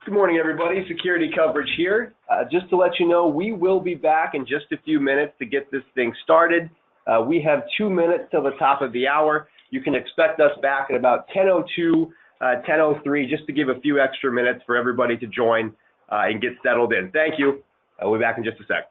Good morning, everybody. Security Coverage here. Just to let you know, we will be back in just a few minutes to get this thing started. We have 2 minutes till the top of the hour. You can expect us back at about 10:02, 10:03, just to give a few extra minutes for everybody to join and get settled in. Thank you. We'll be back in just a sec.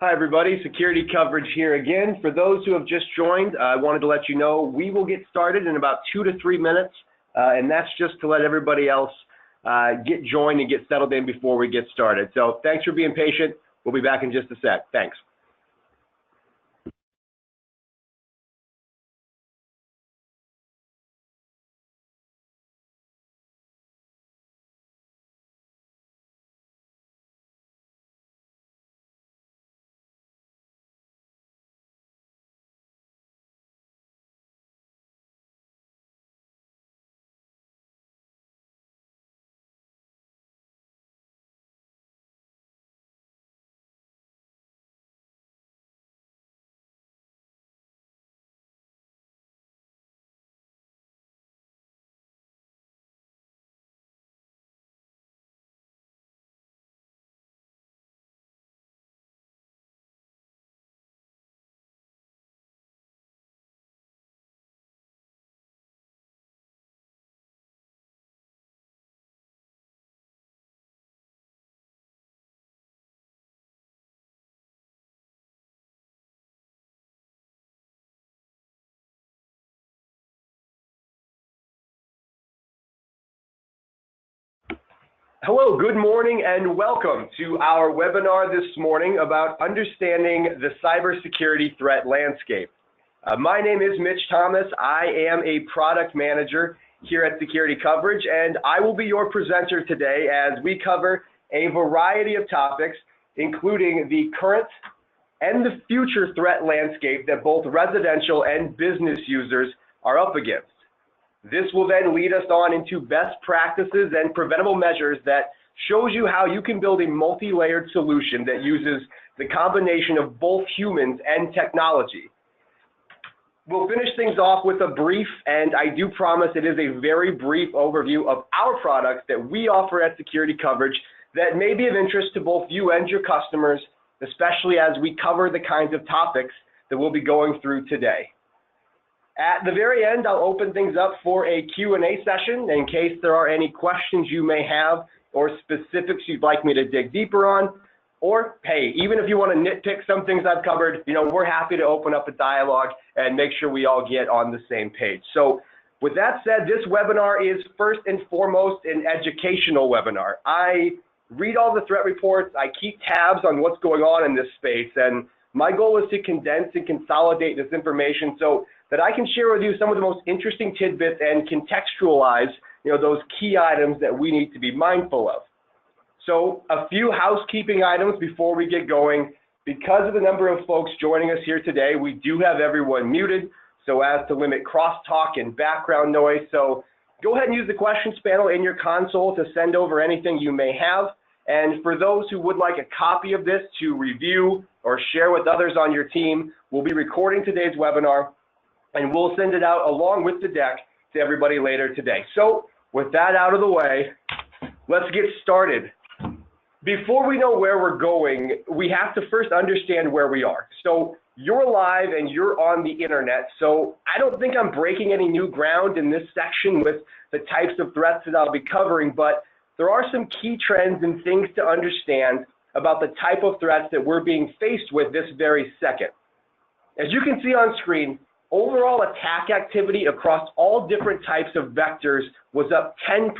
Hi, everybody. Security Coverage here again. For those who have just joined, I wanted to let you know we will get started in about 2 to 3 minutes, and that's just to let everybody else get joined and get settled in before we get started. So thanks for being patient. We'll be back in just a sec. Thanks. Hello, good morning, and welcome to our webinar this morning about understanding the cybersecurity threat landscape. My name is Mitch Thomas. I am a product manager here at Security Coverage, and I will be your presenter today as we cover a variety of topics, including the current and the future threat landscape that both residential and business users are up against. This will then lead us on into best practices and preventable measures that shows you how you can build a multi-layered solution that uses the combination of both humans and technology. We'll finish things off with a brief, and I do promise it is a very brief overview of our products that we offer at Security Coverage that may be of interest to both you and your customers, especially as we cover the kinds of topics that we'll be going through today. At the very end, I'll open things up for a Q&A session in case there are any questions you may have or specifics you'd like me to dig deeper on. Or, hey, even if you want to nitpick some things I've covered, we're happy to open up a dialogue and make sure we all get on the same page. So With that said, this webinar is first and foremost an educational webinar. I read all the threat reports, I keep tabs on what's going on in this space, and my goal is to condense and consolidate this information so that I can share with you some of the most interesting tidbits and contextualize, those key items that we need to be mindful of. So a few housekeeping items before we get going. Because of the number of folks joining us here today, we do have everyone muted so as to limit crosstalk and background noise. So go ahead and use the questions panel in your console to send over anything you may have. And for those who would like a copy of this to review or share with others on your team, we'll be recording today's webinar and we'll send it out along with the deck to everybody later today. So with that out of the way, let's get started. Before we know where we're going, we have to first understand where we are. So you're live and you're on the internet, so I don't think I'm breaking any new ground in this section with the types of threats that I'll be covering, but there are some key trends and things to understand about the type of threats that we're being faced with this very second. As you can see on screen, overall attack activity across all different types of vectors was up 10%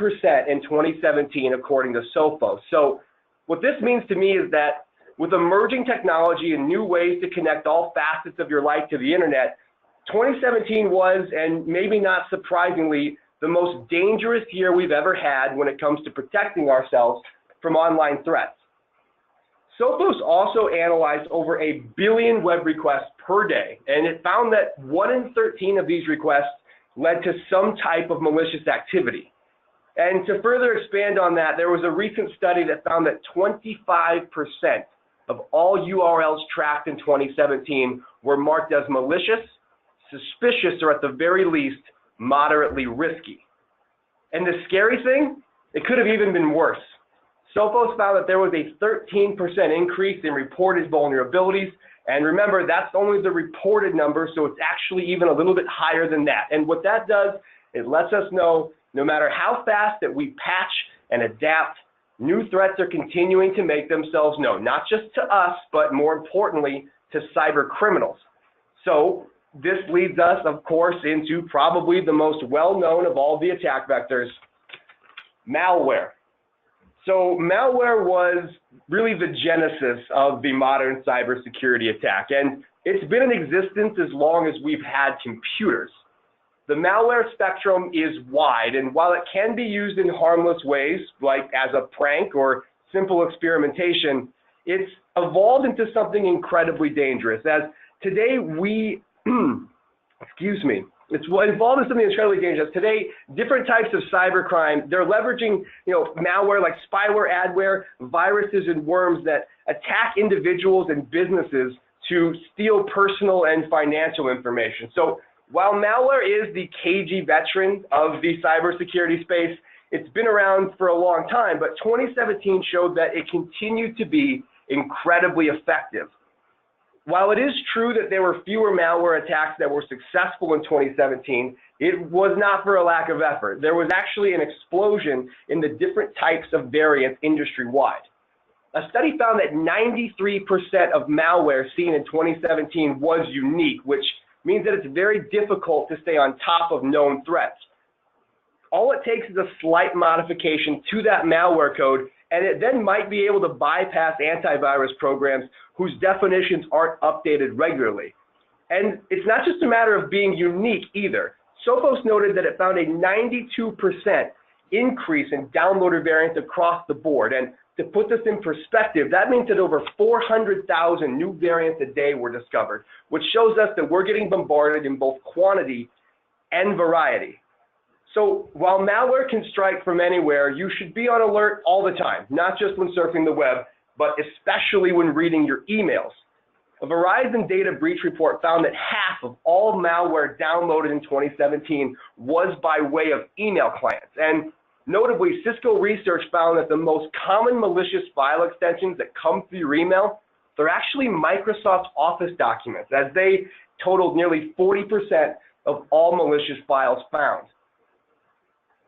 in 2017 according to Sophos. So what this means to me is that with emerging technology and new ways to connect all facets of your life to the internet, 2017 was, and maybe not surprisingly, the most dangerous year we've ever had when it comes to protecting ourselves from online threats. Sophos also analyzed over 1 billion web requests per day, and it found that 1 in 13 of these requests led to some type of malicious activity. And to further expand on that, there was a recent study that found that 25% of all URLs tracked in 2017 were marked as malicious, suspicious, or at the very least, moderately risky. And the scary thing, it could have even been worse. Sophos found that there was a 13% increase in reported vulnerabilities. And remember, that's only the reported number, so it's actually even a little bit higher than that. And what that does, it lets us know no matter how fast that we patch and adapt, new threats are continuing to make themselves known, not just to us, but more importantly, to cyber criminals. So this leads us, of course, into probably the most well-known of all the attack vectors, malware. So malware was really the genesis of the modern cybersecurity attack, and it's been in existence as long as we've had computers. The malware spectrum is wide, and while it can be used in harmless ways, like as a prank or simple experimentation, it's evolved into something incredibly dangerous. As today we, it's evolved into something incredibly dangerous. Today, different types of cybercrime, they're leveraging, malware like spyware, adware, viruses, and worms that attack individuals and businesses to steal personal and financial information. So while malware is the cagey veteran of the cybersecurity space, it's been around for a long time, but 2017 showed that it continued to be incredibly effective. While it is true that there were fewer malware attacks that were successful in 2017, it was not for a lack of effort. There was actually an explosion in the different types of variants industry-wide. A study found that 93% of malware seen in 2017 was unique, which means that it's very difficult to stay on top of known threats. All it takes is a slight modification to that malware code, and it then might be able to bypass antivirus programs whose definitions aren't updated regularly. And it's not just a matter of being unique either. Sophos noted that it found a 92% increase in downloader variants across the board. And to put this in perspective, that means that over 400,000 new variants a day were discovered, which shows us that we're getting bombarded in both quantity and variety. So while malware can strike from anywhere, you should be on alert all the time, not just when surfing the web, but especially when reading your emails. A Verizon data breach report found that half of all malware downloaded in 2017 was by way of email clients. And notably, Cisco research found that the most common malicious file extensions that come through your email, they're actually Microsoft Office documents, as they totaled nearly 40% of all malicious files found.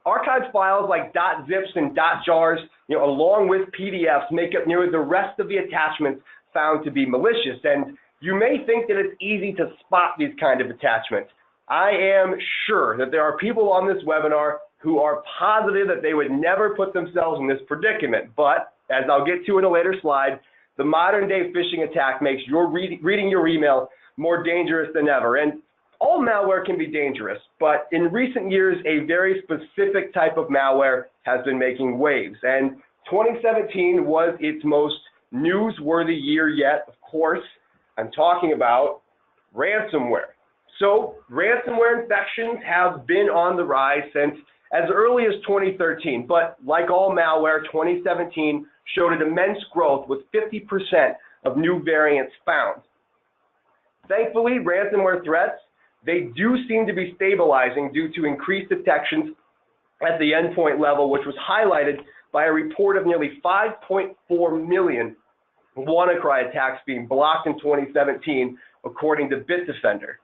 Archived files like .zips and .jars, along with PDFs, make up nearly the rest of the attachments found to be malicious. And you may think that it's easy to spot these kind of attachments, I am sure that there are people on this webinar who are positive that they would never put themselves in this predicament. But as I'll get to in a later slide, the modern day phishing attack makes your reading your email more dangerous than ever. And all malware can be dangerous, but in recent years, a very specific type of malware has been making waves. And 2017 was its most newsworthy year yet. Of course, I'm talking about ransomware. So ransomware infections have been on the rise since as early as 2013, but like all malware, 2017 showed an immense growth with 50% of new variants found. Thankfully, ransomware threats, they do seem to be stabilizing due to increased detections at the endpoint level, which was highlighted by a report of nearly 5.4 million WannaCry attacks being blocked in 2017, according to Bitdefender.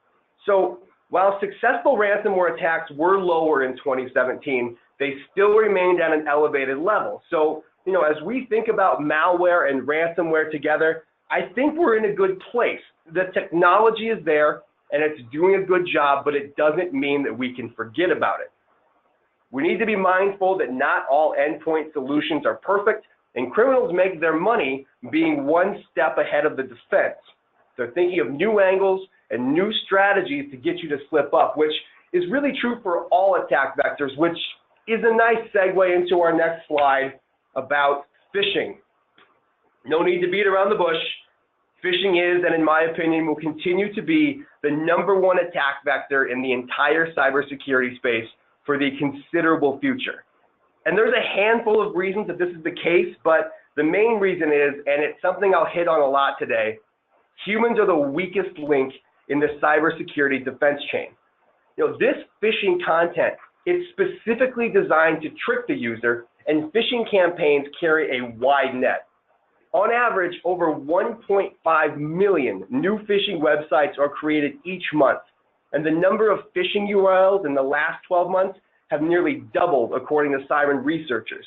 So while successful ransomware attacks were lower in 2017, they still remained at an elevated level. So, as we think about malware and ransomware together, I think we're in a good place. The technology is there and it's doing a good job, but it doesn't mean that we can forget about it. We need to be mindful that not all endpoint solutions are perfect, and criminals make their money being one step ahead of the defense. They're thinking of new angles and new strategies to get you to slip up, which is really true for all attack vectors, which is a nice segue into our next slide about phishing. No need to beat around the bush. Phishing is, and in my opinion, will continue to be the #1 attack vector in the entire cybersecurity space for the considerable future. And there's a handful of reasons that this is the case, but the main reason is, and it's something I'll hit on a lot today, humans are the weakest link in the cybersecurity defense chain. This phishing content is specifically designed to trick the user, and phishing campaigns carry a wide net. On average, over 1.5 million new phishing websites are created each month, and the number of phishing URLs in the last 12 months have nearly doubled, according to Siren researchers.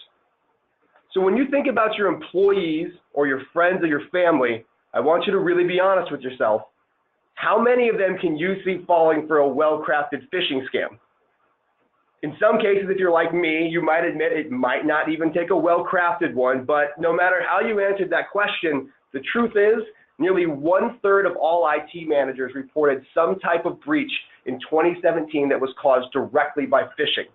So when you think about your employees or your friends or your family, I want you to really be honest with yourself. How many of them can you see falling for a well-crafted phishing scam? In some cases, if you're like me, you might admit it might not even take a well-crafted one, but no matter how you answered that question, the truth is nearly 1/3 of all IT managers reported some type of breach in 2017 that was caused directly by phishing.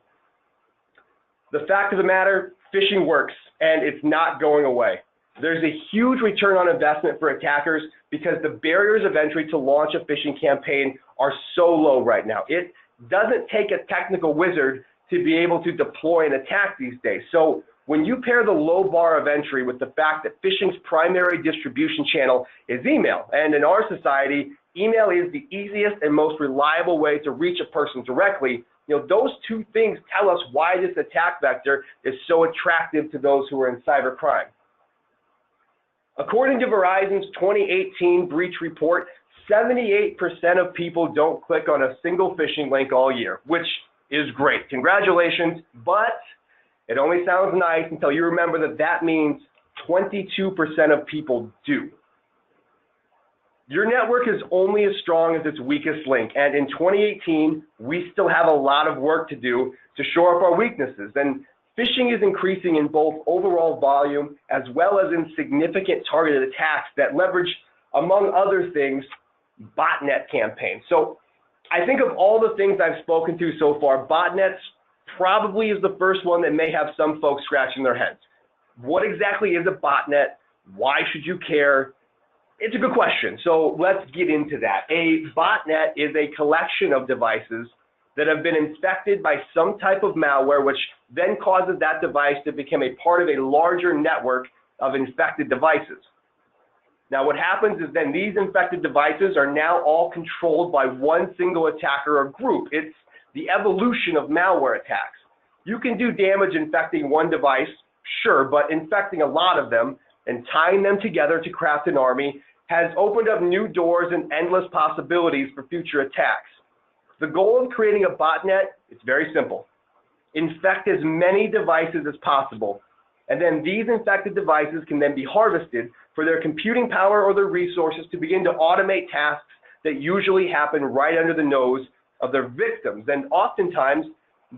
The fact of the matter, phishing works, and it's not going away. There's a huge return on investment for attackers because the barriers of entry to launch a phishing campaign are so low right now. It doesn't take a technical wizard to be able to deploy an attack these days. So when you pair the low bar of entry with the fact that phishing's primary distribution channel is email, and in our society, email is the easiest and most reliable way to reach a person directly, those two things tell us why this attack vector is so attractive to those who are in cybercrime. According to Verizon's 2018 breach report, 78% of people don't click on a single phishing link all year, which is great. Congratulations, but it only sounds nice until you remember that that means 22% of people do. Your network is only as strong as its weakest link, and in 2018, we still have a lot of work to do to shore up our weaknesses. And phishing is increasing in both overall volume as well as in significant targeted attacks that leverage, among other things, botnet campaigns. So I think of all the things I've spoken to so far, botnets probably is the first one that may have some folks scratching their heads. What exactly is a botnet? Why should you care? It's a good question. So let's get into that. A botnet is a collection of devices that have been infected by some type of malware, which then causes that device to become a part of a larger network of infected devices. Now, what happens is then these infected devices are now all controlled by one single attacker or group. It's the evolution of malware attacks. You can do damage infecting one device, sure, but infecting a lot of them and tying them together to craft an army has opened up new doors and endless possibilities for future attacks. The goal of creating a botnet is very simple. Infect as many devices as possible, and then these infected devices can then be harvested for their computing power or their resources to begin to automate tasks that usually happen right under the nose of their victims. And oftentimes,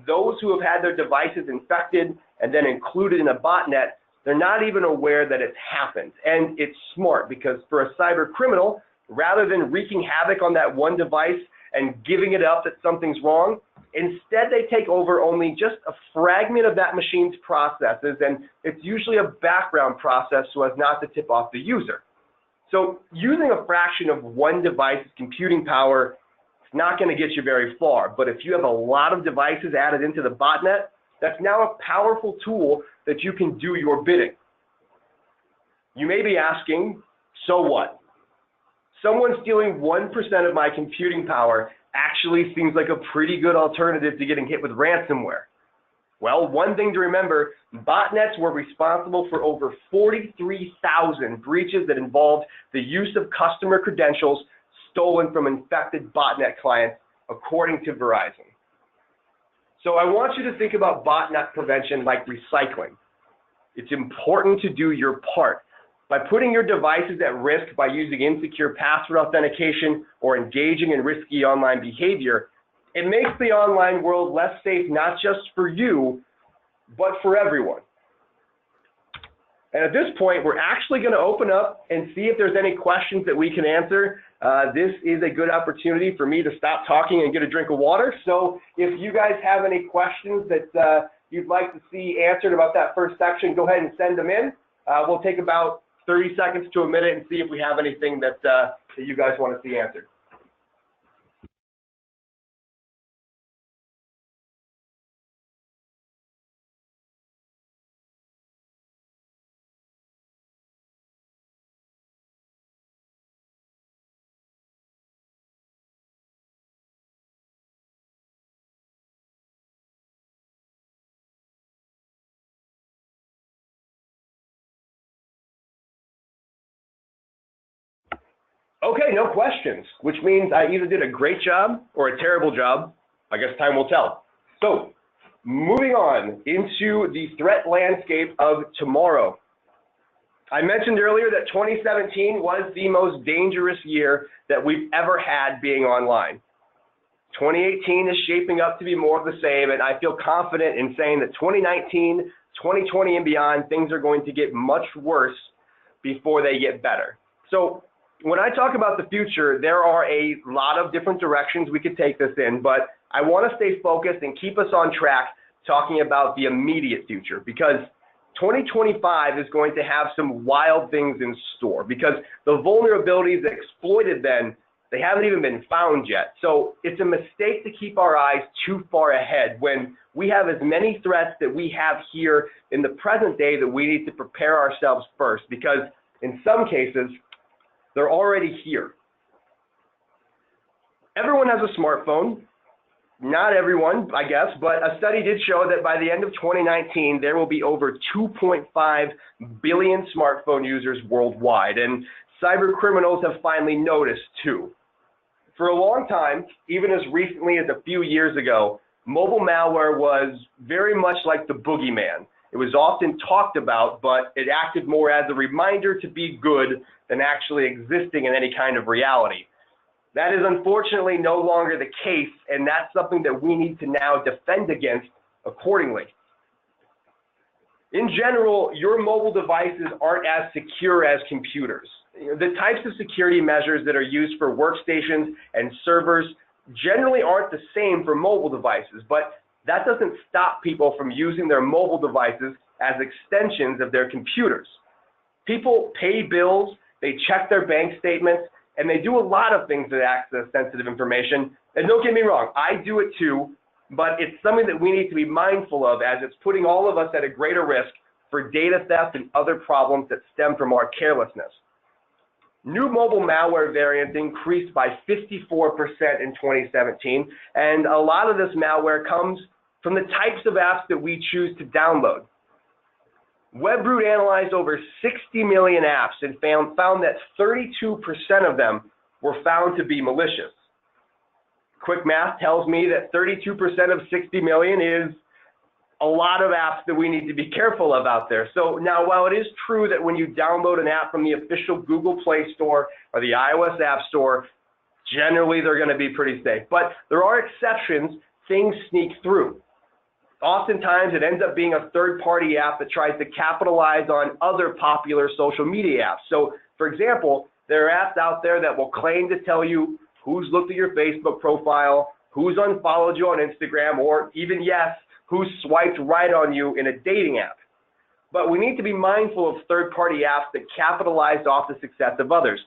those who have had their devices infected and then included in a botnet, they're not even aware that it's happened. And it's smart, because for a cyber criminal, rather than wreaking havoc on that one device and giving it up that something's wrong, instead they take over only just a fragment of that machine's processes, and it's usually a background process so as not to tip off the user. So using a fraction of one device's computing power is not going to get you very far, but if you have a lot of devices added into the botnet, that's now a powerful tool that you can do your bidding. You may be asking, so what? Someone stealing 1% of my computing power actually seems like a pretty good alternative to getting hit with ransomware. Well, one thing to remember, botnets were responsible for over 43,000 breaches that involved the use of customer credentials stolen from infected botnet clients, according to Verizon. So I want you to think about botnet prevention like recycling. It's important to do your part. By putting your devices at risk by using insecure password authentication or engaging in risky online behavior, it makes the online world less safe, not just for you, but for everyone. And at this point, we're actually going to open up and see if there's any questions that we can answer. This is a good opportunity for me to stop talking and get a drink of water. So if you guys have any questions that you'd like to see answered about that first section, go ahead and send them in. We'll take about 30 seconds to a minute and see if we have anything that you guys want to see answered. Okay, no questions, which means I either did a great job or a terrible job. I guess time will tell. So, moving on into the threat landscape of tomorrow. I mentioned earlier that 2017 was the most dangerous year that we've ever had being online. 2018 is shaping up to be more of the same, and I feel confident in saying that 2019, 2020 and beyond, things are going to get much worse before they get better. So, when I talk about the future, there are a lot of different directions we could take this in, but I want to stay focused and keep us on track talking about the immediate future, because 2025 is going to have some wild things in store, because the vulnerabilities that exploited then, they haven't even been found yet. So it's a mistake to keep our eyes too far ahead when we have as many threats that we have here in the present day that we need to prepare ourselves first, because in some cases, they're already here. Everyone has a smartphone. Not everyone, I guess, but a study did show that by the end of 2019, there will be over 2.5 billion smartphone users worldwide, and cyber criminals have finally noticed too. For a long time, even as recently as a few years ago, mobile malware was very much like the boogeyman. It was often talked about, but it acted more as a reminder to be good than actually existing in any kind of reality. That is unfortunately no longer the case, and that's something that we need to now defend against accordingly. In general, your mobile devices aren't as secure as computers. The types of security measures that are used for workstations and servers generally aren't the same for mobile devices, but that doesn't stop people from using their mobile devices as extensions of their computers. People pay bills, they check their bank statements, and they do a lot of things that access sensitive information. And don't get me wrong, I do it too, but it's something that we need to be mindful of, as it's putting all of us at a greater risk for data theft and other problems that stem from our carelessness. New mobile malware variants increased by 54% in 2017, and a lot of this malware comes from the types of apps that we choose to download. Webroot analyzed over 60 million apps and found that 32% of them were found to be malicious. Quick math tells me that 32% of 60 million is a lot of apps that we need to be careful of out there. So now, while it is true that when you download an app from the official Google Play Store or the iOS App Store, Generally, they're going to be pretty safe, but there are exceptions. Things sneak through. Oftentimes, it ends up being a third-party app that tries to capitalize on other popular social media apps. So, for example, there are apps out there that will claim to tell you who's looked at your Facebook profile, who's unfollowed you on Instagram, or even, yes, who's swiped right on you in a dating app. But we need to be mindful of third-party apps that capitalize off the success of others.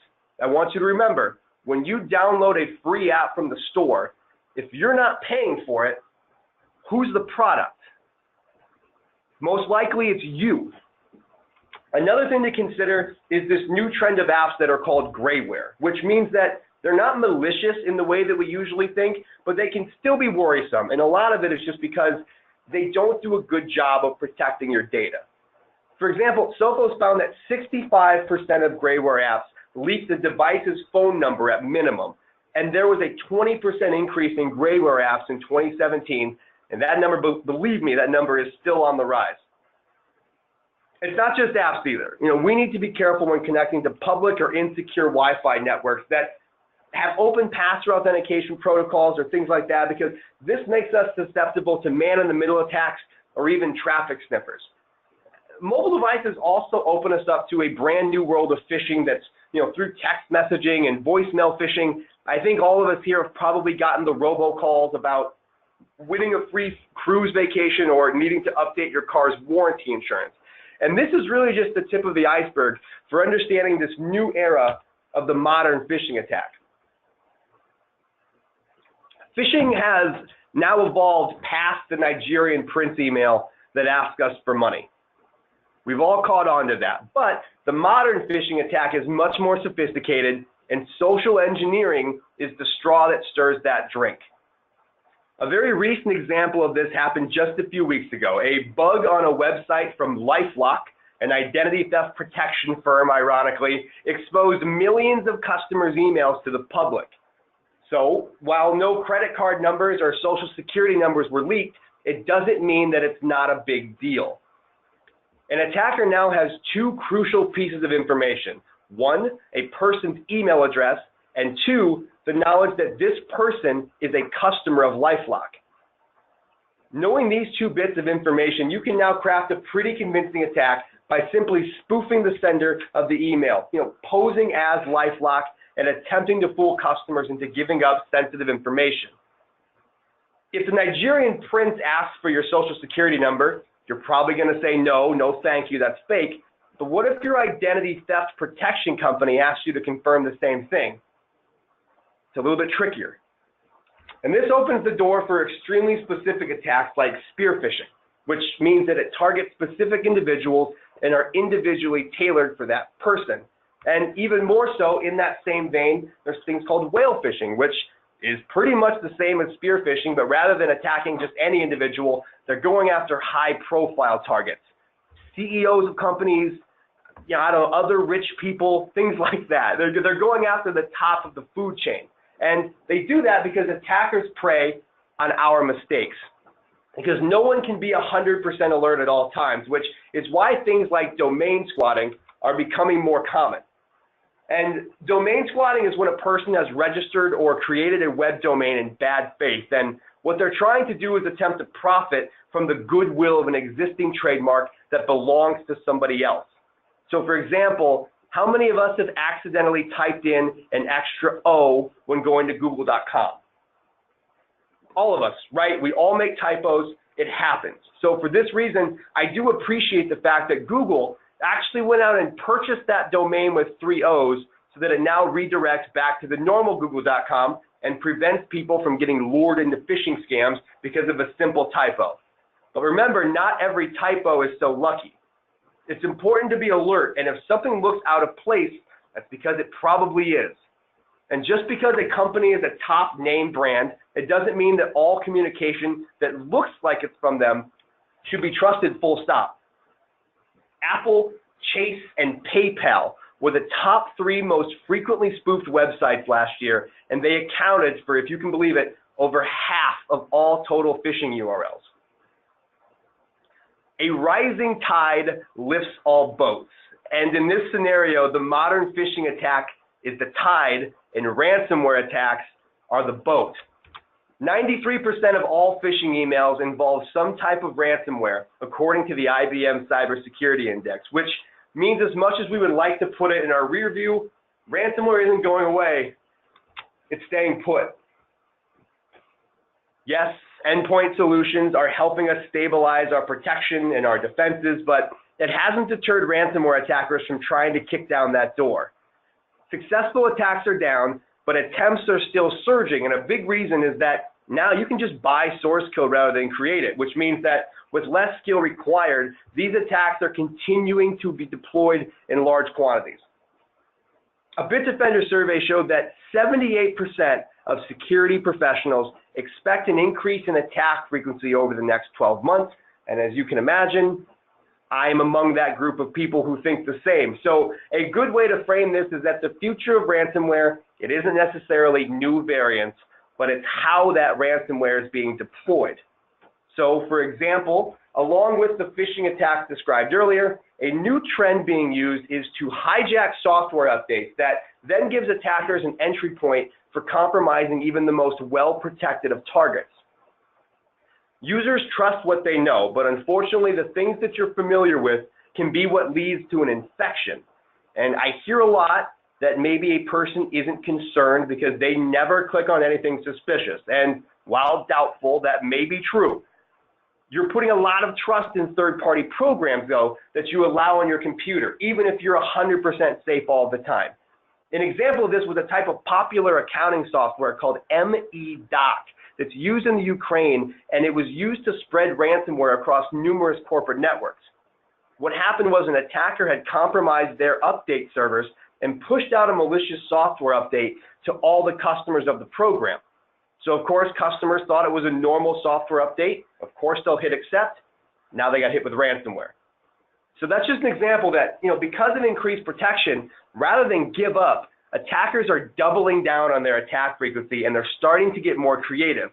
I want you to remember, when you download a free app from the store, if you're not paying for it, who's the product? Most likely it's you. Another thing to consider is this new trend of apps that are called grayware, which means that they're not malicious in the way that we usually think, but they can still be worrisome. And a lot of it is just because they don't do a good job of protecting your data. For example, Sophos found that 65% of grayware apps leaked the device's phone number at minimum. And there was a 20% increase in grayware apps in 2017. And that number, believe me, that number is still on the rise. It's not just apps either. We need to be careful when connecting to public or insecure Wi-Fi networks that have open pass-through authentication protocols or things like that, because this makes us susceptible to man-in-the-middle attacks or even traffic sniffers. Mobile devices also open us up to a brand new world of phishing that's, through text messaging and voicemail phishing. I think all of us here have probably gotten the robocalls about winning a free cruise vacation or needing to update your car's warranty insurance. And this is really just the tip of the iceberg for understanding this new era of the modern phishing attack. Phishing has now evolved past the Nigerian prince email that asks us for money. We've all caught on to that, but the modern phishing attack is much more sophisticated, and social engineering is the straw that stirs that drink. A very recent example of this happened just a few weeks ago. A bug on a website from LifeLock, an identity theft protection firm, ironically, exposed millions of customers' emails to the public. So while no credit card numbers or social security numbers were leaked, it doesn't mean that it's not a big deal. An attacker now has two crucial pieces of information. One, a person's email address, and two, the knowledge that this person is a customer of LifeLock. Knowing these two bits of information, you can now craft a pretty convincing attack by simply spoofing the sender of the email, posing as LifeLock and attempting to fool customers into giving up sensitive information. If the Nigerian prince asks for your social security number, you're probably going to say, no thank you, that's fake. But what if your identity theft protection company asks you to confirm the same thing? It's a little bit trickier. And this opens the door for extremely specific attacks like spear phishing, which means that it targets specific individuals and are individually tailored for that person. And even more so, in that same vein, there's things called whale phishing, which is pretty much the same as spear phishing, but rather than attacking just any individual, they're going after high-profile targets. CEOs of companies, other rich people, things like that. They're going after the top of the food chain. And they do that because attackers prey on our mistakes. Because no one can be 100% alert at all times, which is why things like domain squatting are becoming more common. And domain squatting is when a person has registered or created a web domain in bad faith. And what they're trying to do is attempt to profit from the goodwill of an existing trademark that belongs to somebody else. So for example, how many of us have accidentally typed in an extra O when going to google.com? All of us, right? We all make typos. It happens. So for this reason, I do appreciate the fact that Google actually went out and purchased that domain with 3 O's so that it now redirects back to the normal google.com and prevents people from getting lured into phishing scams because of a simple typo. But remember, not every typo is so lucky. It's important to be alert, and if something looks out of place, that's because it probably is. And just because a company is a top name brand, it doesn't mean that all communication that looks like it's from them should be trusted full stop. Apple, Chase, and PayPal were the top 3 most frequently spoofed websites last year, and they accounted for, if you can believe it, over half of all total phishing URLs. A rising tide lifts all boats, and in this scenario, the modern phishing attack is the tide and ransomware attacks are the boat. 93% of all phishing emails involve some type of ransomware, according to the IBM Cybersecurity Index, which means as much as we would like to put it in our rear view, ransomware isn't going away, it's staying put. Yes, endpoint solutions are helping us stabilize our protection and our defenses, but it hasn't deterred ransomware attackers from trying to kick down that door. Successful attacks are down, but attempts are still surging, and a big reason is that now you can just buy source code rather than create it, which means that with less skill required, these attacks are continuing to be deployed in large quantities. A Bitdefender survey showed that 78% of security professionals expect an increase in attack frequency over the next 12 months, and as you can imagine, I am among that group of people who think the same. So a good way to frame this is that the future of ransomware, it isn't necessarily new variants, but it's how that ransomware is being deployed. So for example, along with the phishing attacks described earlier, a new trend being used is to hijack software updates that then gives attackers an entry point for compromising even the most well-protected of targets. Users trust what they know, but unfortunately the things that you're familiar with can be what leads to an infection. And I hear a lot that maybe a person isn't concerned because they never click on anything suspicious. And while doubtful, that may be true. You're putting a lot of trust in third-party programs, though, that you allow on your computer, even if you're 100% safe all the time. An example of this was a type of popular accounting software called MEDOC that's used in the Ukraine, and it was used to spread ransomware across numerous corporate networks. What happened was an attacker had compromised their update servers and pushed out a malicious software update to all the customers of the program. So of course, customers thought it was a normal software update. Of course, they'll hit accept. Now they got hit with ransomware. So that's just an example that, because of increased protection, rather than give up, attackers are doubling down on their attack frequency and they're starting to get more creative.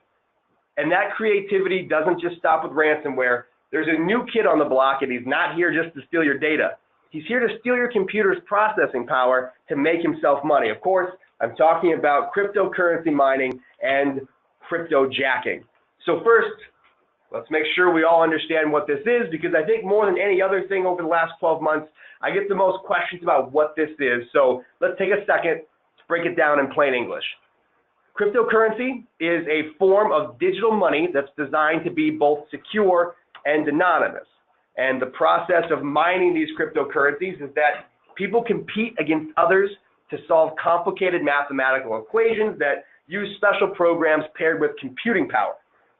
And that creativity doesn't just stop with ransomware. There's a new kid on the block and he's not here just to steal your data. He's here to steal your computer's processing power to make himself money. Of course, I'm talking about cryptocurrency mining and cryptojacking. So first, let's make sure we all understand what this is, because I think more than any other thing over the last 12 months, I get the most questions about what this is. So let's take a second to break it down in plain English. Cryptocurrency is a form of digital money that's designed to be both secure and anonymous. And the process of mining these cryptocurrencies is that people compete against others to solve complicated mathematical equations that use special programs paired with computing power.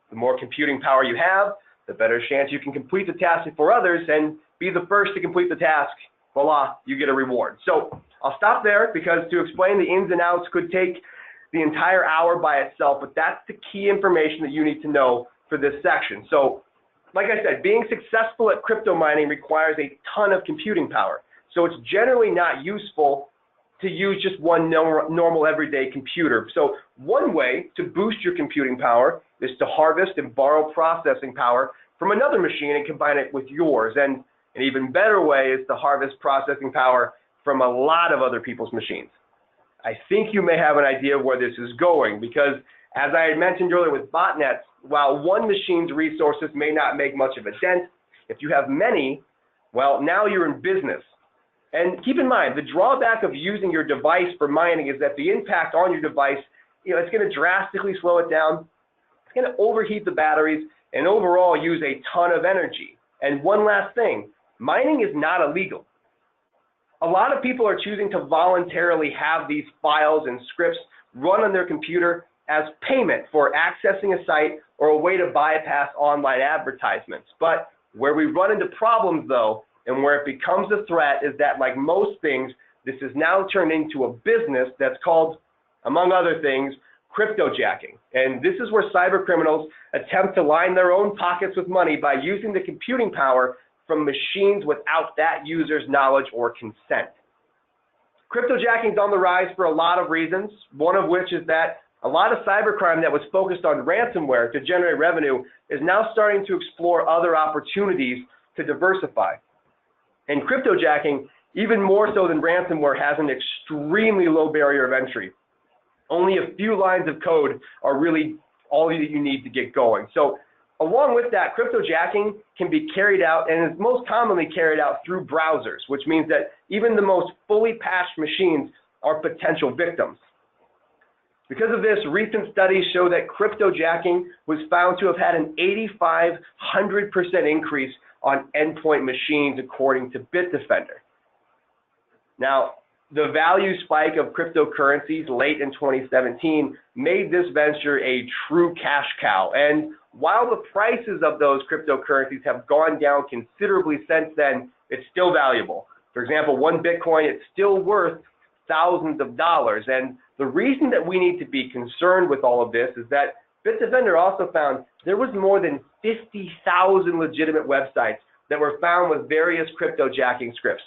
The more computing power you have, the better chance you can complete the task before others and be the first to complete the task. Voila, you get a reward. So I'll stop there because to explain the ins and outs could take the entire hour by itself, but that's the key information that you need to know for this section. So like I said, being successful at crypto mining requires a ton of computing power. So it's generally not useful to use just one normal everyday computer. So one way to boost your computing power is to harvest and borrow processing power from another machine and combine it with yours. And an even better way is to harvest processing power from a lot of other people's machines. I think you may have an idea of where this is going, because as I had mentioned earlier with botnets, while one machine's resources may not make much of a dent, if you have many, well, now you're in business. And keep in mind, the drawback of using your device for mining is that the impact on your device, it's going to drastically slow it down. It's going to overheat the batteries and overall use a ton of energy. And one last thing, mining is not illegal. A lot of people are choosing to voluntarily have these files and scripts run on their computer as payment for accessing a site or a way to bypass online advertisements. But where we run into problems, though, and where it becomes a threat is that, like most things, this is now turned into a business that's called, among other things, cryptojacking. And this is where cybercriminals attempt to line their own pockets with money by using the computing power from machines without that user's knowledge or consent. Cryptojacking is on the rise for a lot of reasons, one of which is that a lot of cybercrime that was focused on ransomware to generate revenue is now starting to explore other opportunities to diversify. And cryptojacking, even more so than ransomware, has an extremely low barrier of entry. Only a few lines of code are really all that you need to get going. So along with that, cryptojacking can be carried out, and is most commonly carried out through browsers, which means that even the most fully patched machines are potential victims. Because of this, recent studies show that cryptojacking was found to have had an 8,500% increase on endpoint machines, according to Bitdefender. Now, the value spike of cryptocurrencies late in 2017 made this venture a true cash cow. And while the prices of those cryptocurrencies have gone down considerably since then, it's still valuable. For example, one Bitcoin, it's still worth thousands of dollars. And the reason that we need to be concerned with all of this is that Bitdefender also found there was more than 50,000 legitimate websites that were found with various cryptojacking scripts.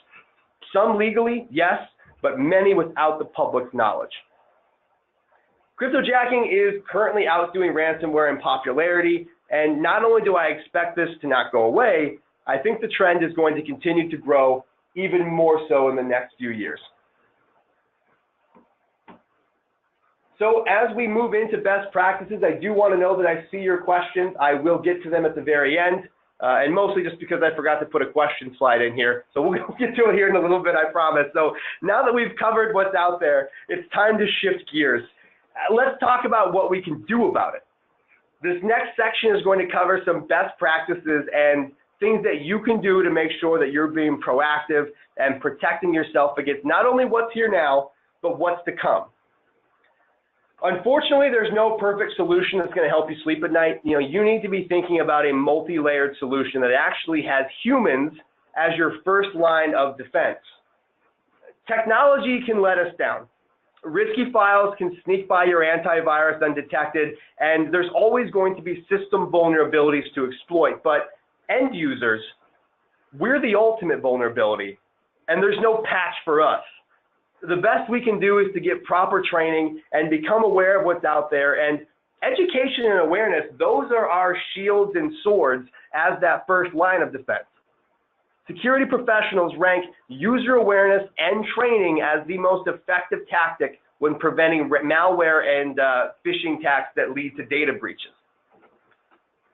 Some legally, yes, but many without the public's knowledge. Cryptojacking is currently outdoing ransomware in popularity, and not only do I expect this to not go away, I think the trend is going to continue to grow even more so in the next few years. So as we move into best practices, I do want to know that I see your questions. I will get to them at the very end, and mostly just because I forgot to put a question slide in here. So we'll get to it here in a little bit, I promise. So now that we've covered what's out there, it's time to shift gears. Let's talk about what we can do about it. This next section is going to cover some best practices and things that you can do to make sure that you're being proactive and protecting yourself against not only what's here now, but what's to come. Unfortunately, there's no perfect solution that's going to help you sleep at night. You need to be thinking about a multi-layered solution that actually has humans as your first line of defense. Technology can let us down. Risky files can sneak by your antivirus undetected, and there's always going to be system vulnerabilities to exploit. But end users, we're the ultimate vulnerability, and there's no patch for us. The best we can do is to get proper training and become aware of what's out there. And education and awareness, those are our shields and swords as that first line of defense. Security professionals rank user awareness and training as the most effective tactic when preventing malware and phishing attacks that lead to data breaches.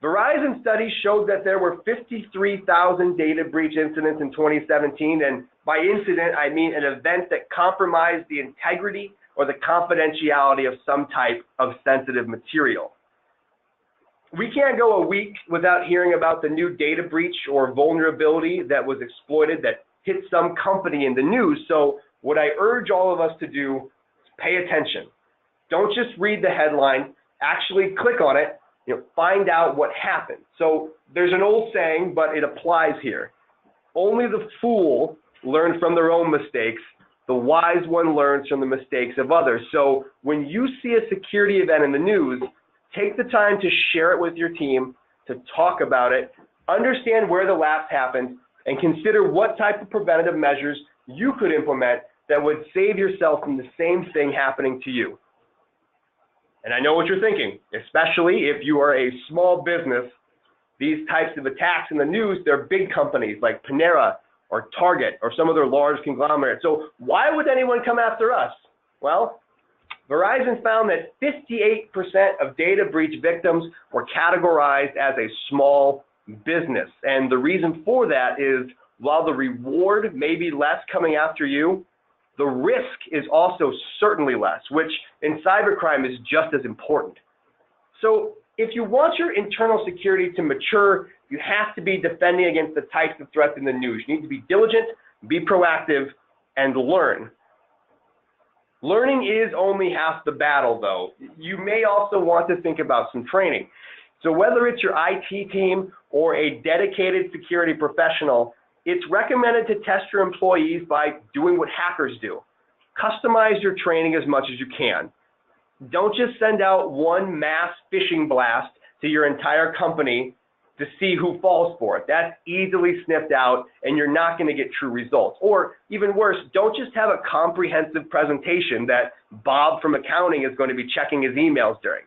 Verizon studies showed that there were 53,000 data breach incidents in 2017, and by incident, I mean an event that compromised the integrity or the confidentiality of some type of sensitive material. We can't go a week without hearing about the new data breach or vulnerability that was exploited that hit some company in the news. So what I urge all of us to do is pay attention. Don't just read the headline, actually click on it, find out what happened. So there's an old saying, but it applies here. Only the fool learn from their own mistakes. The wise one learns from the mistakes of others. So when you see a security event in the news, take the time to share it with your team, to talk about it, understand where the lapse happened, and consider what type of preventative measures you could implement that would save yourself from the same thing happening to you. And I know what you're thinking, especially if you are a small business. These types of attacks in the news, they're big companies like Panera or Target or some other large conglomerate. So why would anyone come after us? Well, Verizon found that 58% of data breach victims were categorized as a small business. And the reason for that is while the reward may be less coming after you, the risk is also certainly less, which in cybercrime is just as important. So if you want your internal security to mature, you have to be defending against the types of threats in the news. You need to be diligent, be proactive, and learn. Learning is only half the battle, though. You may also want to think about some training. So whether it's your IT team or a dedicated security professional, it's recommended to test your employees by doing what hackers do. Customize your training as much as you can. Don't just send out one mass phishing blast to your entire company to see who falls for it. That's easily sniffed out, and you're not going to get true results. Or even worse, don't just have a comprehensive presentation that Bob from accounting is going to be checking his emails during.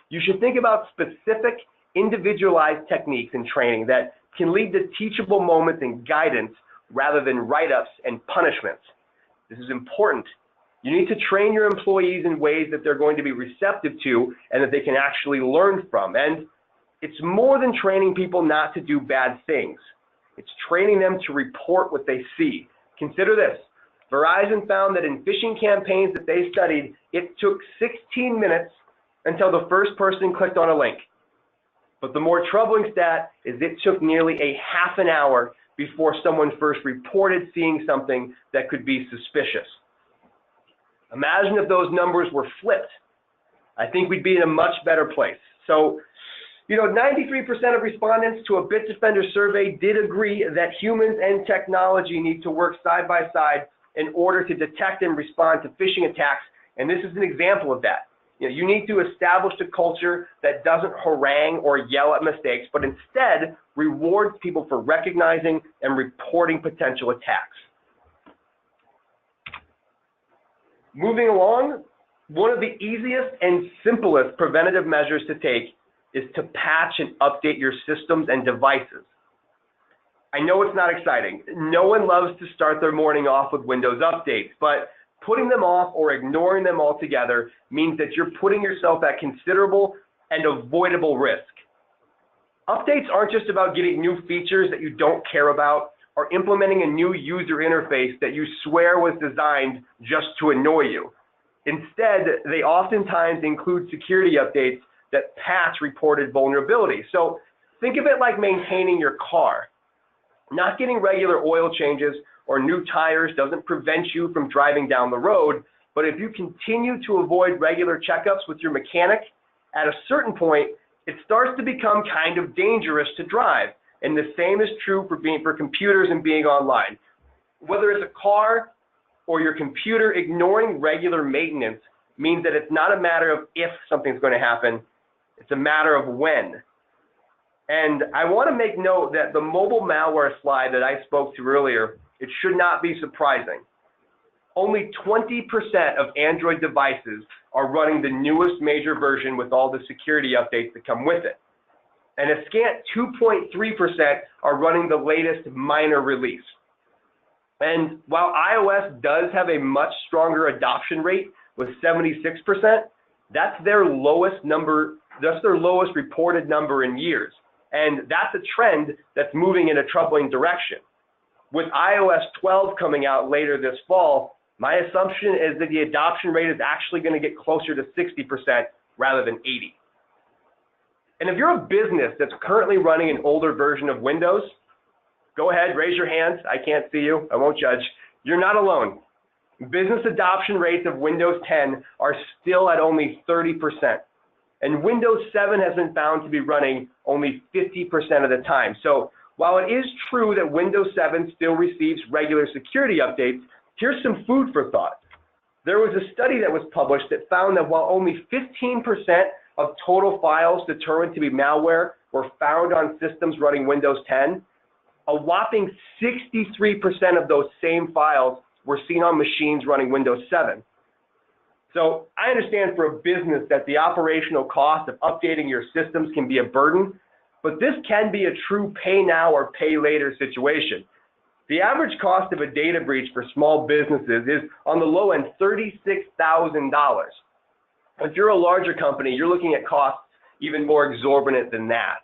You should think about specific, individualized techniques and training that can lead to teachable moments and guidance rather than write-ups and punishments. This is important. You need to train your employees in ways that they're going to be receptive to and that they can actually learn from. And it's more than training people not to do bad things. It's training them to report what they see. Consider this. Verizon found that in phishing campaigns that they studied, it took 16 minutes until the first person clicked on a link. But the more troubling stat is it took nearly a half an hour before someone first reported seeing something that could be suspicious. Imagine if those numbers were flipped. I think we'd be in a much better place. So, 93% of respondents to a Bitdefender survey did agree that humans and technology need to work side by side in order to detect and respond to phishing attacks, and this is an example of that. You need to establish a culture that doesn't harangue or yell at mistakes, but instead rewards people for recognizing and reporting potential attacks. Moving along, one of the easiest and simplest preventative measures to take is to patch and update your systems and devices. I know it's not exciting. No one loves to start their morning off with Windows updates, but putting them off or ignoring them altogether means that you're putting yourself at considerable and avoidable risk. Updates aren't just about getting new features that you don't care about or implementing a new user interface that you swear was designed just to annoy you. Instead, they oftentimes include security updates that patch reported vulnerabilities. So think of it like maintaining your car. Not getting regular oil changes or new tires doesn't prevent you from driving down the road, but if you continue to avoid regular checkups with your mechanic, at a certain point, it starts to become kind of dangerous to drive. And the same is true for computers and being online. Whether it's a car or your computer, ignoring regular maintenance means that it's not a matter of if something's going to happen, it's a matter of when. And I want to make note that the mobile malware slide that I spoke to earlier, it should not be surprising. Only 20% of Android devices are running the newest major version with all the security updates that come with it. And a scant 2.3% are running the latest minor release. And while iOS does have a much stronger adoption rate with 76%, that's their lowest reported number in years. And that's a trend that's moving in a troubling direction. With iOS 12 coming out later this fall, my assumption is that the adoption rate is actually going to get closer to 60% rather than 80%. And if you're a business that's currently running an older version of Windows, go ahead, raise your hands. I can't see you. I won't judge. You're not alone. Business adoption rates of Windows 10 are still at only 30%. And Windows 7 has been found to be running only 50% of the time. So while it is true that Windows 7 still receives regular security updates, here's some food for thought. There was a study that was published that found that while only 15% of total files determined to be malware were found on systems running Windows 10, a whopping 63% of those same files were seen on machines running Windows 7. So I understand for a business that the operational cost of updating your systems can be a burden, but this can be a true pay now or pay later situation. The average cost of a data breach for small businesses is on the low end $36,000. If you're a larger company, you're looking at costs even more exorbitant than that.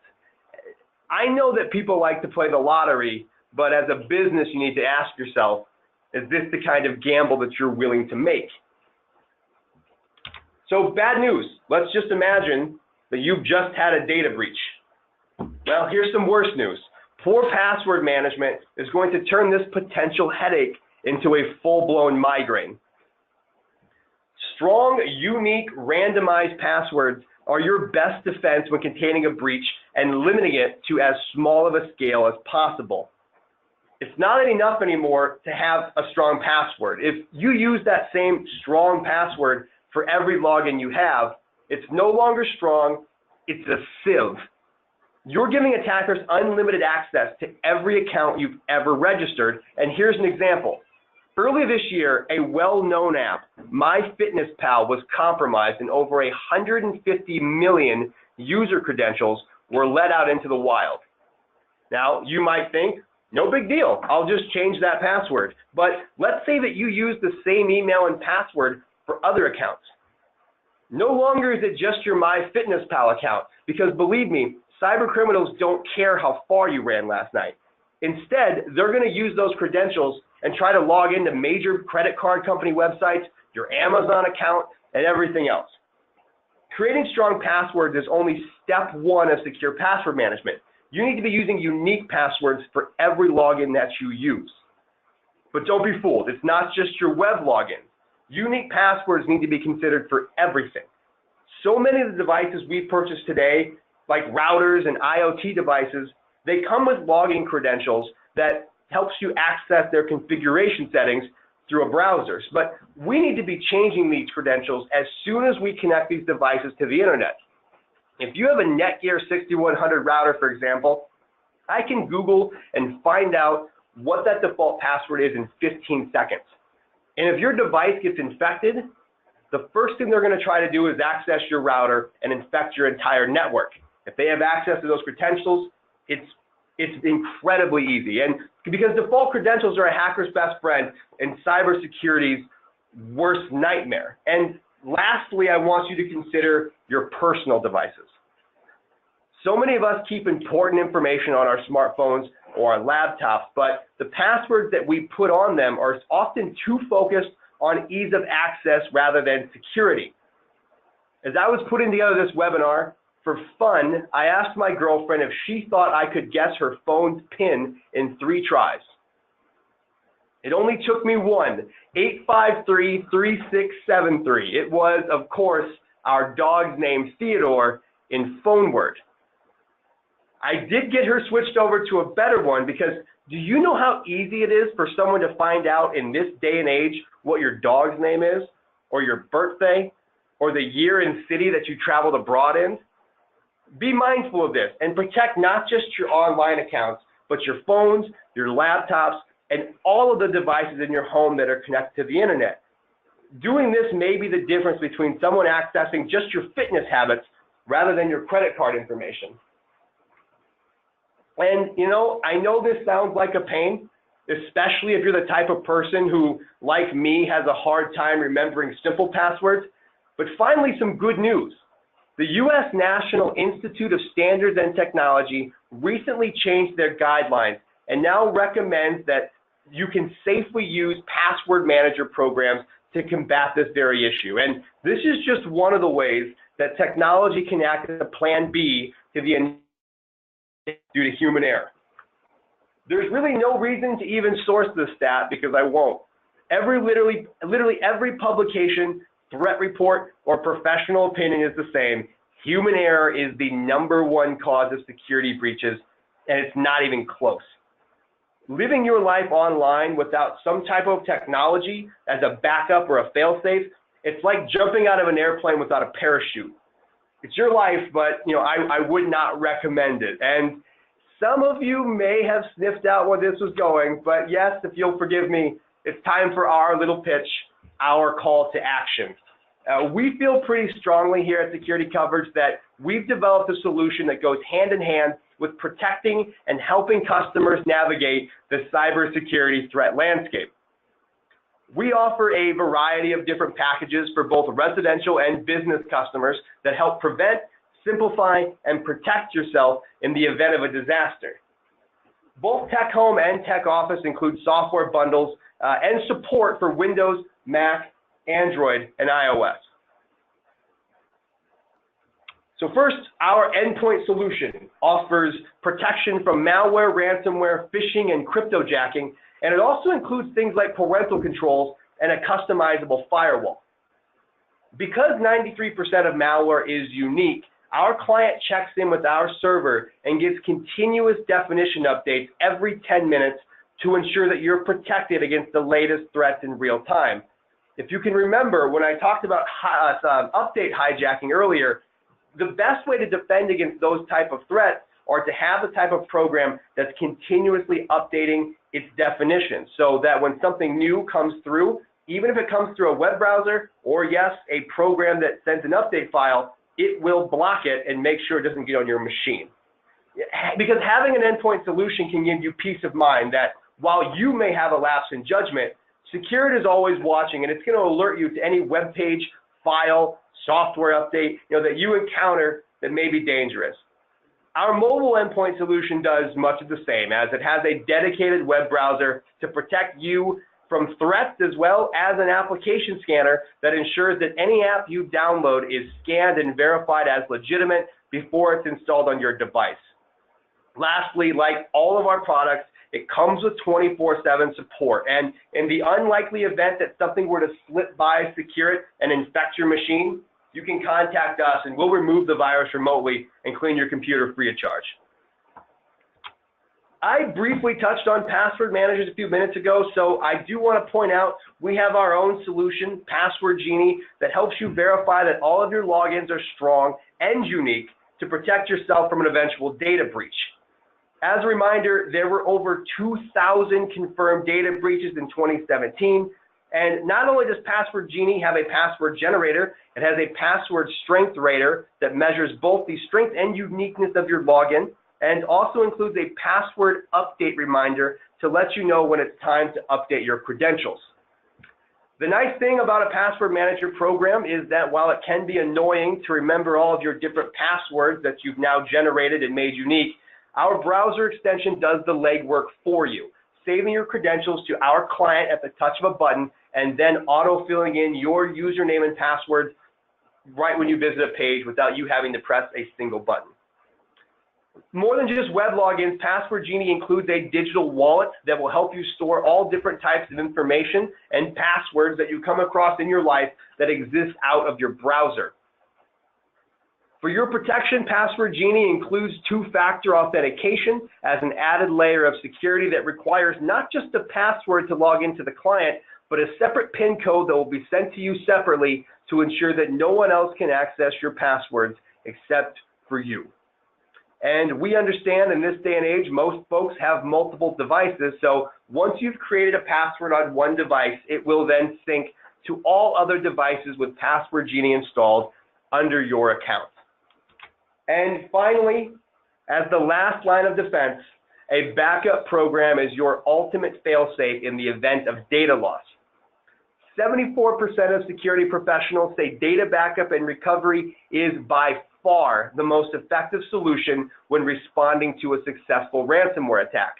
I know that people like to play the lottery, but as a business, you need to ask yourself, is this the kind of gamble that you're willing to make? So bad news. Let's just imagine that you've just had a data breach. Well, here's some worse news. Poor password management is going to turn this potential headache into a full-blown migraine. Strong, unique, randomized passwords are your best defense when containing a breach and limiting it to as small of a scale as possible. It's not enough anymore to have a strong password. If you use that same strong password for every login you have, it's no longer strong, it's a sieve. You're giving attackers unlimited access to every account you've ever registered, and here's an example. Early this year, a well-known app, MyFitnessPal, was compromised and over 150 million user credentials were let out into the wild. Now, you might think, No big deal. I'll just change that password. But let's say that you use the same email and password for other accounts. No longer is it just your MyFitnessPal account, because believe me, cybercriminals don't care how far you ran last night. Instead, they're going to use those credentials and try to log into major credit card company websites, your Amazon account, and everything else. Creating strong passwords is only step one of secure password management. You need to be using unique passwords for every login that you use. But don't be fooled. It's not just your web login. Unique passwords need to be considered for everything. So many of the devices we purchase today, like routers and IoT devices, they come with login credentials that helps you access their configuration settings through a browser. But we need to be changing these credentials as soon as we connect these devices to the internet. If you have a Netgear 6100 router, for example, I can Google and find out what that default password is in 15 seconds. And if your device gets infected, the first thing they're going to try to do is access your router and infect your entire network. If they have access to those credentials, it's incredibly easy. And because default credentials are a hacker's best friend and cybersecurity's worst nightmare. And lastly, I want you to consider your personal devices. So many of us keep important information on our smartphones or our laptops, but the passwords that we put on them are often too focused on ease of access rather than security. As I was putting together this webinar, for fun, I asked my girlfriend if she thought I could guess her phone's PIN in 3 tries. It only took me one, 8533673. It was, of course, our dog's name, Theodore, in phone word. I did get her switched over to a better one because do you know how easy it is for someone to find out in this day and age what your dog's name is, or your birthday, or the year and city that you traveled abroad in? Be mindful of this and protect not just your online accounts, but your phones, your laptops, and all of the devices in your home that are connected to the internet. Doing this may be the difference between someone accessing just your fitness habits rather than your credit card information. And you know, I know this sounds like a pain, especially if you're the type of person who, like me, has a hard time remembering simple passwords, but finally some good news. The U.S. National Institute of Standards and Technology recently changed their guidelines and now recommends that you can safely use password manager programs to combat this very issue. And this is just one of the ways that technology can act as a plan B to the due to human error. There's really no reason to even source this stat because I won't. Literally every publication, threat report, or professional opinion is the same. Human error is the #1 cause of security breaches, and it's not even close. Living your life online without some type of technology as a backup or a fail-safe, it's like jumping out of an airplane without a parachute. It's your life, but you know, I would not recommend it. And some of you may have sniffed out where this was going, but yes, if you'll forgive me, it's time for our little pitch, our call to action. We feel pretty strongly here at Security Coverage that we've developed a solution that goes hand in hand with protecting and helping customers navigate the cybersecurity threat landscape. We offer a variety of different packages for both residential and business customers that help prevent, simplify, and protect yourself in the event of a disaster. Both Tech Home and Tech Office include software bundles and support for Windows, Mac, Android, and iOS. So first, our endpoint solution offers protection from malware, ransomware, phishing, and cryptojacking, and it also includes things like parental controls and a customizable firewall. Because 93% of malware is unique, our client checks in with our server and gets continuous definition updates every 10 minutes to ensure that you're protected against the latest threats in real time. If you can remember, when I talked about update hijacking earlier, the best way to defend against those type of threats are to have the type of program that's continuously updating its definition so that when something new comes through, even if it comes through a web browser or, yes, a program that sends an update file, it will block it and make sure it doesn't get on your machine. Because having an endpoint solution can give you peace of mind that while you may have a lapse in judgment, security is always watching, and it's going to alert you to any web page, file, software update, that you encounter that may be dangerous. Our mobile endpoint solution does much of the same, as it has a dedicated web browser to protect you from threats, as well as an application scanner that ensures that any app you download is scanned and verified as legitimate before it's installed on your device. Lastly, like all of our products, it comes with 24/7 support, and in the unlikely event that something were to slip by Secure and infect your machine, you can contact us and we'll remove the virus remotely and clean your computer free of charge. I briefly touched on password managers a few minutes ago, so I do want to point out we have our own solution, Password Genie, that helps you verify that all of your logins are strong and unique to protect yourself from an eventual data breach. As a reminder, there were over 2,000 confirmed data breaches in 2017. And not only does Password Genie have a password generator, it has a password strength rater that measures both the strength and uniqueness of your login, and also includes a password update reminder to let you know when it's time to update your credentials. The nice thing about a password manager program is that while it can be annoying to remember all of your different passwords that you've now generated and made unique, our browser extension does the legwork for you, saving your credentials to our client at the touch of a button and then auto-filling in your username and password right when you visit a page without you having to press a single button. More than just web logins, Password Genie includes a digital wallet that will help you store all different types of information and passwords that you come across in your life that exist out of your browser. For your protection, Password Genie includes two-factor authentication as an added layer of security that requires not just a password to log into the client, but a separate PIN code that will be sent to you separately to ensure that no one else can access your passwords except for you. And we understand in this day and age, most folks have multiple devices, so once you've created a password on one device, it will then sync to all other devices with Password Genie installed under your account. And finally, as the last line of defense, a backup program is your ultimate fail-safe in the event of data loss. 74% of security professionals say data backup and recovery is by far the most effective solution when responding to a successful ransomware attack.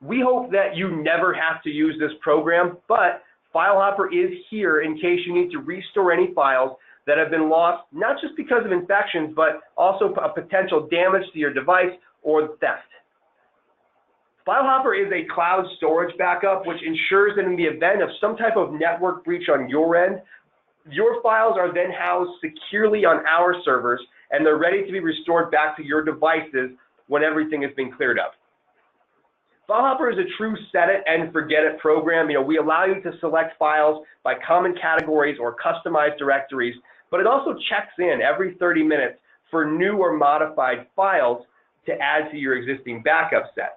We hope that you never have to use this program, but FileHopper is here in case you need to restore any files that have been lost, not just because of infections, but also a potential damage to your device or theft. FileHopper is a cloud storage backup, which ensures that in the event of some type of network breach on your end, your files are then housed securely on our servers, and they're ready to be restored back to your devices when everything has been cleared up. FileHopper is a true set it and forget it program. We allow you to select files by common categories or customized directories, but it also checks in every 30 minutes for new or modified files to add to your existing backup set.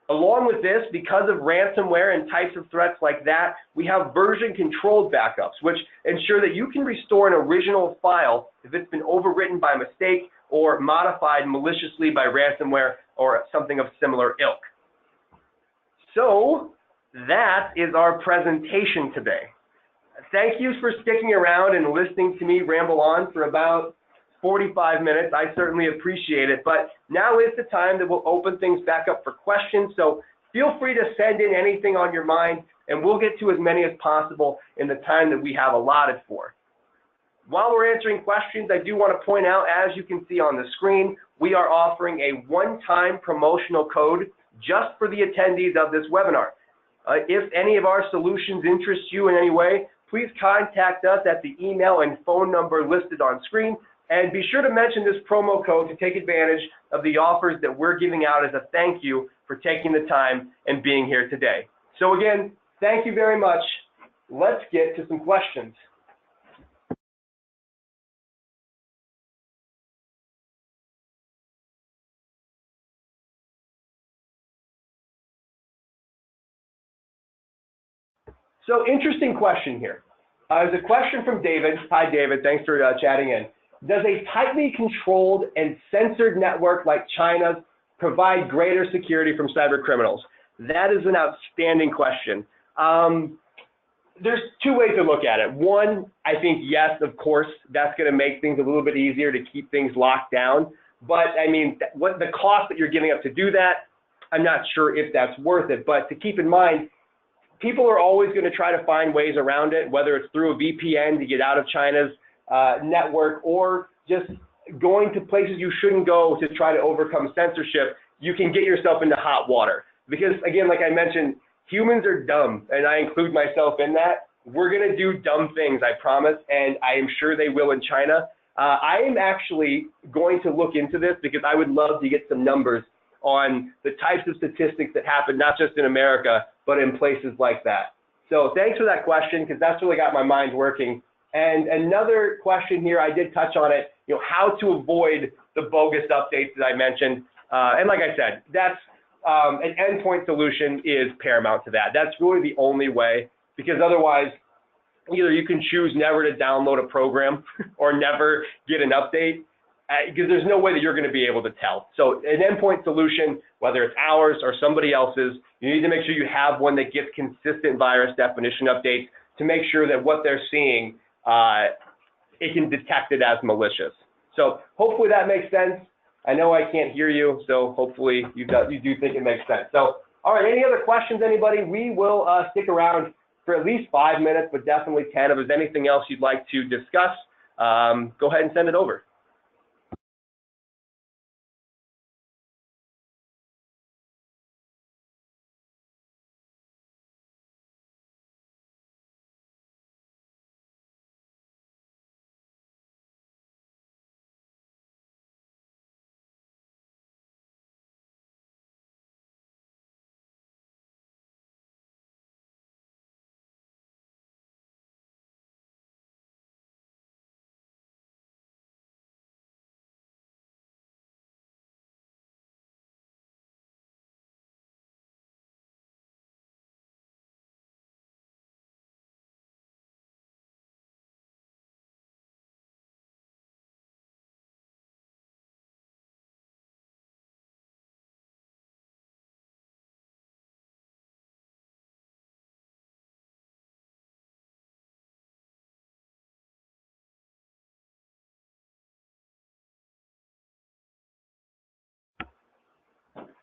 Along with this, because of ransomware and types of threats like that, we have version-controlled backups, which ensure that you can restore an original file if it's been overwritten by mistake or modified maliciously by ransomware or something of similar ilk. So that is our presentation today. Thank you for sticking around and listening to me ramble on for about 45 minutes. I certainly appreciate it, but now is the time that we'll open things back up for questions. So feel free to send in anything on your mind, and we'll get to as many as possible in the time that we have allotted for. While we're answering questions, I do want to point out, as you can see on the screen, we are offering a one-time promotional code just for the attendees of this webinar. If any of our solutions interest you in any way, please contact us at the email and phone number listed on screen. And be sure to mention this promo code to take advantage of the offers that we're giving out as a thank you for taking the time and being here today. So again, thank you very much. Let's get to some questions. So interesting question here. There's a question from David. Hi, David. Thanks for chatting in. Does a tightly controlled and censored network like China's provide greater security from cyber criminals? That is an outstanding question. There's two ways to look at it. One, I think, yes, of course, that's going to make things a little bit easier to keep things locked down. But I mean, what the cost that you're giving up to do that, I'm not sure if that's worth it. But to keep in mind, people are always going to try to find ways around it, whether it's through a VPN to get out of China's network, or just going to places you shouldn't go to try to overcome censorship. You can get yourself into hot water. Because again, like I mentioned, humans are dumb, and I include myself in that. We're going to do dumb things, I promise, and I am sure they will in China. I am actually going to look into this because I would love to get some numbers on the types of statistics that happen, not just in America, but in places like that. So thanks for that question, because that's really got my mind working. And another question here, I did touch on it, how to avoid the bogus updates that I mentioned. And like I said, that's an endpoint solution is paramount to that. That's really the only way, because otherwise, either you can choose never to download a program or never get an update, because there's no way that you're going to be able to tell. So an endpoint solution, whether it's ours or somebody else's, you need to make sure you have one that gets consistent virus definition updates to make sure that what they're seeing, it can detect it as malicious. So hopefully that makes sense. I know I can't hear you, so hopefully you do think it makes sense. So, all right, any other questions, anybody? We will stick around for at least 5 minutes, but definitely 10. If there's anything else you'd like to discuss, go ahead and send it over.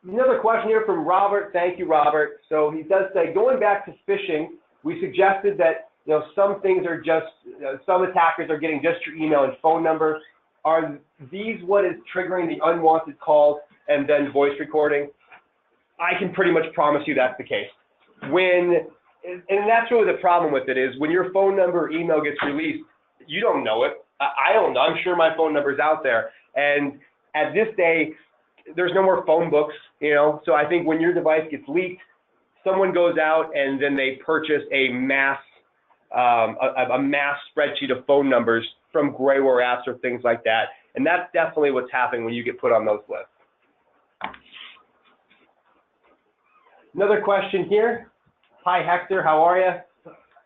Another question here from Robert. Thank you, Robert. So he does say, going back to phishing, we suggested that some things are just, some attackers are getting just your email and phone number. Are these what is triggering the unwanted calls and then voice recording? I can pretty much promise you that's the case. And that's really the problem with it, is when your phone number or email gets released, you don't know it. I don't know. I'm sure my phone number's out there. And at this day, there's no more phone books, so I think when your device gets leaked, someone goes out and then they purchase a mass spreadsheet of phone numbers from grayware apps or things like that. And that's definitely what's happening when you get put on those lists. Another question here. Hi, Hector, how are you?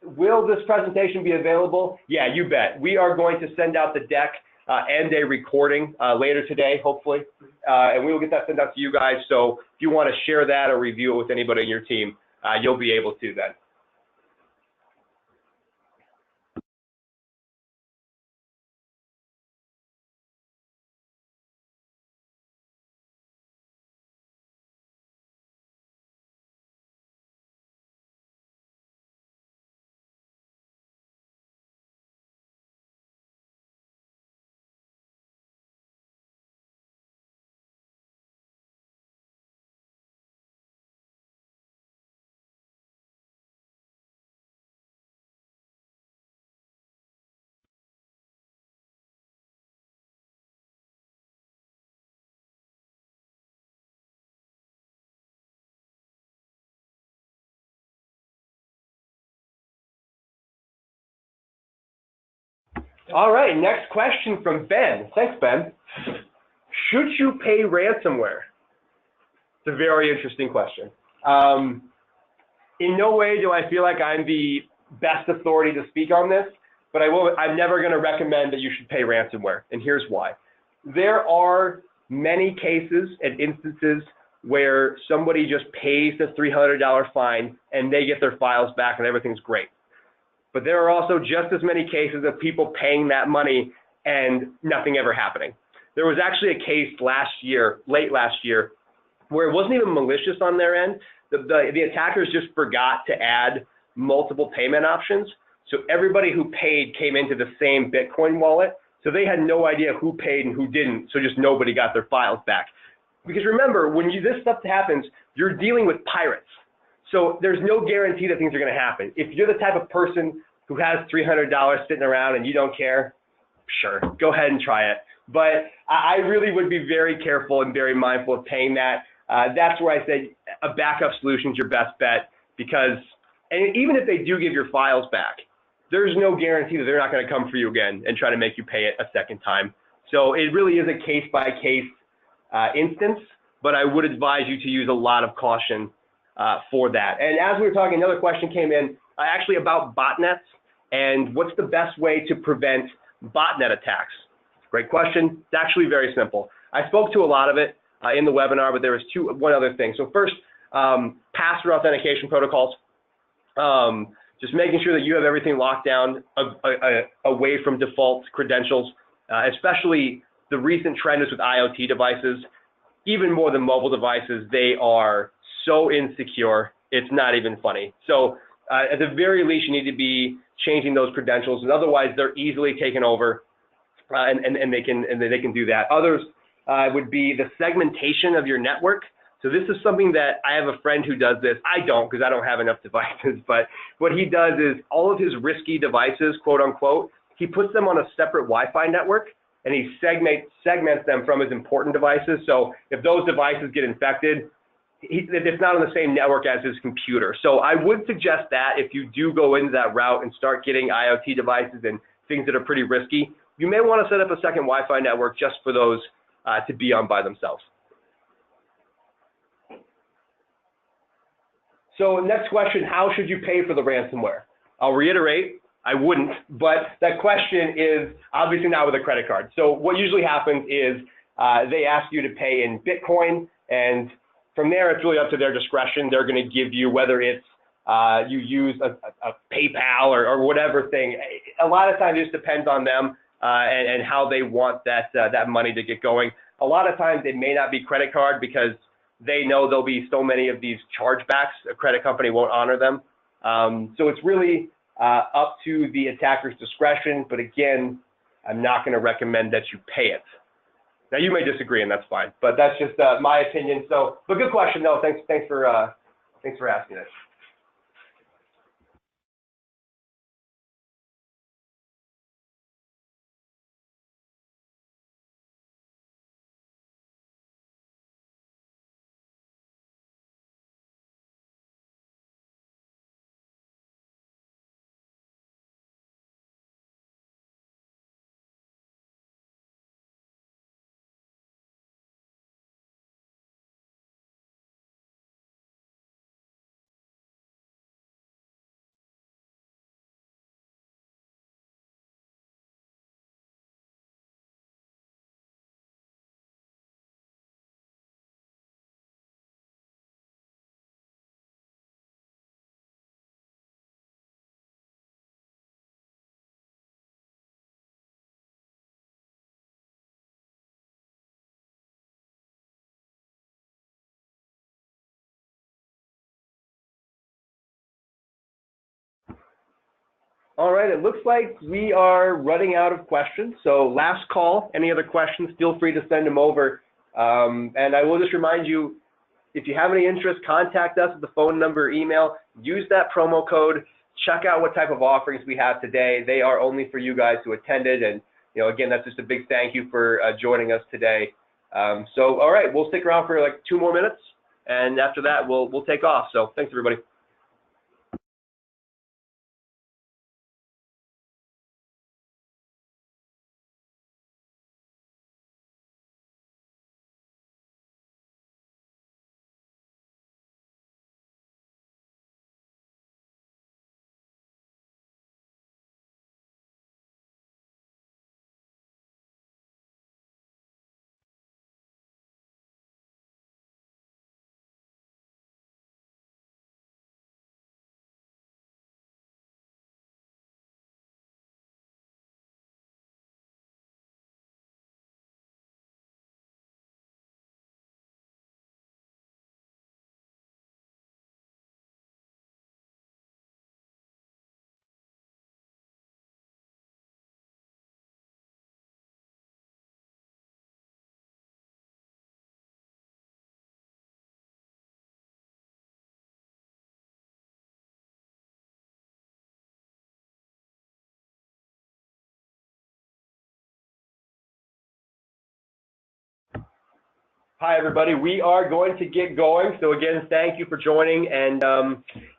Will this presentation be available? Yeah, you bet. We are going to send out the deck and a recording later today, hopefully, and we will get that sent out to you guys. So if you want to share that or review it with anybody in your team, you'll be able to then. All right, next question from Ben. Thanks, Ben. Should you pay ransomware? It's a very interesting question. In no way do I feel like I'm the best authority to speak on this. but I'm never going to recommend that you should pay ransomware, and here's why. There are many cases and instances where somebody just pays the $300 fine and they get their files back and everything's great. But there are also just as many cases of people paying that money and nothing ever happening. There was actually a case late last year, where it wasn't even malicious on their end. The attackers just forgot to add multiple payment options. So everybody who paid came into the same Bitcoin wallet. So they had no idea who paid and who didn't. So just nobody got their files back. Because remember, when this stuff happens, you're dealing with pirates. So there's no guarantee that things are going to happen. If you're the type of person who has $300 sitting around and you don't care, sure, go ahead and try it. But I really would be very careful and very mindful of paying that. That's where I say a backup solution is your best bet, because and even if they do give your files back, there's no guarantee that they're not going to come for you again and try to make you pay it a second time. So it really is a case-by-case instance, but I would advise you to use a lot of caution for that. And as we were talking, another question came in actually about botnets and what's the best way to prevent botnet attacks. Great question. It's actually very simple. I spoke to a lot of it in the webinar, but there was one other thing. So first, password authentication protocols. Just making sure that you have everything locked down away from default credentials, especially the recent trend is with IoT devices, even more than mobile devices. They are so insecure, it's not even funny. So at the very least, you need to be changing those credentials, and otherwise they're easily taken over, and they can do that. Others would be the segmentation of your network. So this is something that I have a friend who does this. I don't, because I don't have enough devices, but what he does is all of his risky devices, quote unquote, he puts them on a separate Wi-Fi network and he segments them from his important devices. So if those devices get infected, it's not on the same network as his computer. So I would suggest that if you do go into that route and start getting IoT devices and things that are pretty risky, you may want to set up a second Wi-Fi network just for those to be on by themselves. So next question, how should you pay for the ransomware? I'll reiterate, I wouldn't, but that question is obviously not with a credit card. So what usually happens is they ask you to pay in Bitcoin, and from there it's really up to their discretion. They're going to give you, whether it's you use a PayPal or whatever thing. A lot of times it just depends on them and how they want that money to get going. A lot of times it may not be credit card because they know there'll be so many of these chargebacks, a credit company won't honor them. So it's really up to the attacker's discretion, but again, I'm not going to recommend that you pay it. Now you may disagree, and that's fine, but that's just my opinion. So, but good question, though. Thanks for asking it. All right, it looks like we are running out of questions. So last call, any other questions, feel free to send them over. And I will just remind you, if you have any interest, contact us at the phone number, email, use that promo code, check out what type of offerings we have today. They are only for you guys who attended. And, you know, again, that's just a big thank you for joining us today. So, all right, we'll stick around for like 2 more minutes. And after that, we'll take off. So thanks, everybody. Hi, everybody. We are going to get going. So again, thank you for joining. And,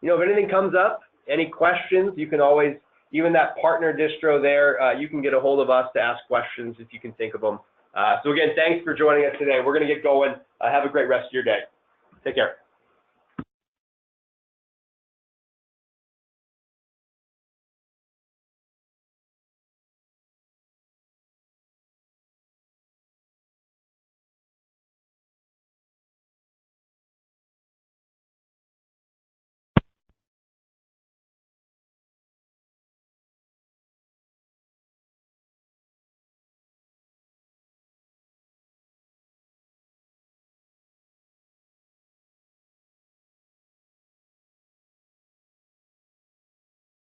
if anything comes up, any questions, you can always, even that partner distro there, you can get a hold of us to ask questions if you can think of them. So again, thanks for joining us today. We're going to get going. Have a great rest of your day. Take care.